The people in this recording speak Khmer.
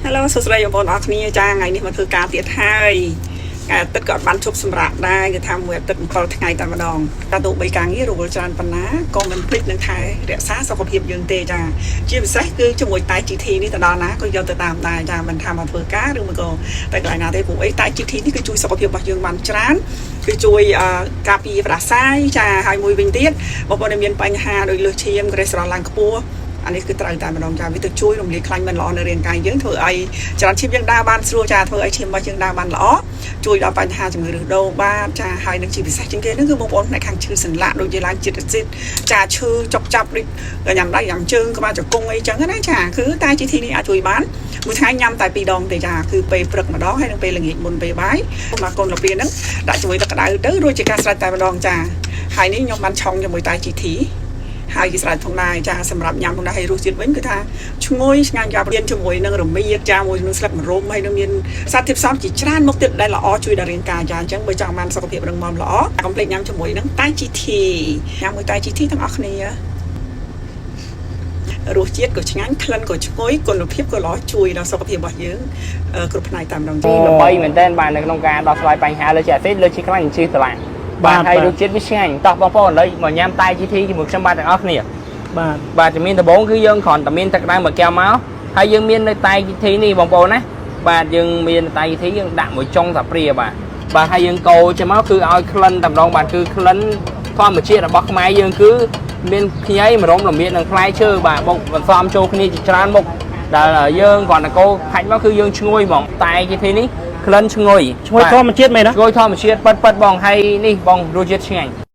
Hello សួស្តីបងប្អូនអរគ្នាចាថ្ងៃនេះមកធ្វើការទៀតហើយទឹកក៏បានជប់សម្រាប់ដែរគឺថាមួយទឹក7ថ្ងៃតែម្ដងតែទោះបីការងាររវល់ច្រើនប៉ុណ្ណាក៏មិនភ្លេចនឹងថែរក្សាសុខភាពយើងទេចាជាពិសេសគឺជាមួយតែ GT នេះទៅដល់ណាក៏យកទៅតាមដែរចាមិនថាមកធ្វើការឬមកក៏តែកន្លែងណាទេព្រោះអីតែ GT នេះគឺជួយសុខភាពរបស់យើងបានច្រើនគឺជួយការពារផ្ដាសាយចាហើយមួយវិញទៀតបងប្អូនមានបញ្ហាដូចលើសឈាមកូលេស្តេរ៉ុលឡើងខ្ពស់អានេះគឺត្រូវតែម្ដងចាវាទៅជួយរំលាយខ្លាញ់មិនល្អនៅរាងកាយយើងធ្វើឲ្យច្រើនឈាមយើងដើរបានស្រួលចាធ្វើឲ្យឈាមរបស់យើងដើរបានល្អជួយដល់បញ្ហាជំងឺរឹសដូងបានចាហើយនឹងជាពិសេសជាងគេហ្នឹងគឺបងប្អូនផ្នែកខាងឈឺសន្លាក់ដូចជាឡើងជាតិអាស៊ីតចាឈឺចុកចាប់ដូចញ៉ាំដៃញ៉ាំជើងក្បាលជង្គង់អីចឹងណាចាគឺតែ GT នេះអាចជួយបានមួយថ្ងៃញ៉ាំតែ2ដងទេចាគឺពេលព្រឹកម្ដងហើយនឹងពេលល្ងាចមុនពេលបាយមកកូនលាហ្នឹងដាក់ជាមួយទឹកក្តៅទៅរួចជាការស្រេចតែម្ដងចាហើយនេះខ្ញុំបានឆុងជាមួយតែ GTហើយគេស្រេចផងដែរចាសម្រាប់ញ៉ាំផងដែរហើយរសជាតិវិញគឺថាឈ្ងុយឆ្ងាញ់យ៉ាប់រៀនជាមួយនឹងរមៀតចាមួយនឹងស្លឹកម្រុំហើយនឹងមានសារធាតុផ្សំជាច្រើនមុខទៀតដែលល្អជួយដល់រាងកាយចាអញ្ចឹងបើចង់បានសុខភាពរឹងមាំល្អកុំភ្លេចញ៉ាំជាមួយនឹងតែ GT ញ៉ាំមួយតែ GT ទាំងអស់គ្នារសជាតិក៏ឆ្ងាញ់ក្លិនក៏ឈ្ងុយគុណភាពក៏ល្អជួយដល់សុខភាពរបស់យើងគ្រប់ផ្នែកតែម្ដងទីល្បីមែនតើបាននៅក្នុងការដោះស្រាយបញ្ហាលើជាតិអាស៊ីតលើជាតិខ្លាញ់និងជាតិស្រឡាញ់បាទហើយរសជាតិវាឆ្ងាញ់តោះបងប្អូនឥឡូវមកញ៉ាំតែ GT ជាមួយខ្ញុំបាទទាំងអស់គ្នាបាទជំនាញដំបូងគឺយើងគ្រាន់តែមានទឹកក្តៅមួយកែវមកហើយយើងមាននៅតែ GT នេះបងប្អូនណាបាទយើងមានតែ GT យើងដាក់មួយចុងសាព្រាបាទហើយយើងកូរចាំមកគឺឲ្យក្លិនតែម្ដងបាទគឺក្លិនធម្មជាតិរបស់ខ្មែរយើងគឺមានខ្ញីម្រុំរមៀតនិងផ្លែឈើបាទបុកបន្សំចូលគ្នាជាច្រើនមុខដែលយើងគ្រាន់តែកូរខាច់មកគឺយើងឈ្ងុយហ្មងតែ GT នេះក្លិនឈ្ងុយធម្មជាតិមែនណាឈ្ងុយធម្មជាតិប៉ិតបងហើយនេះបងរសជាតិឆ្ងាញ់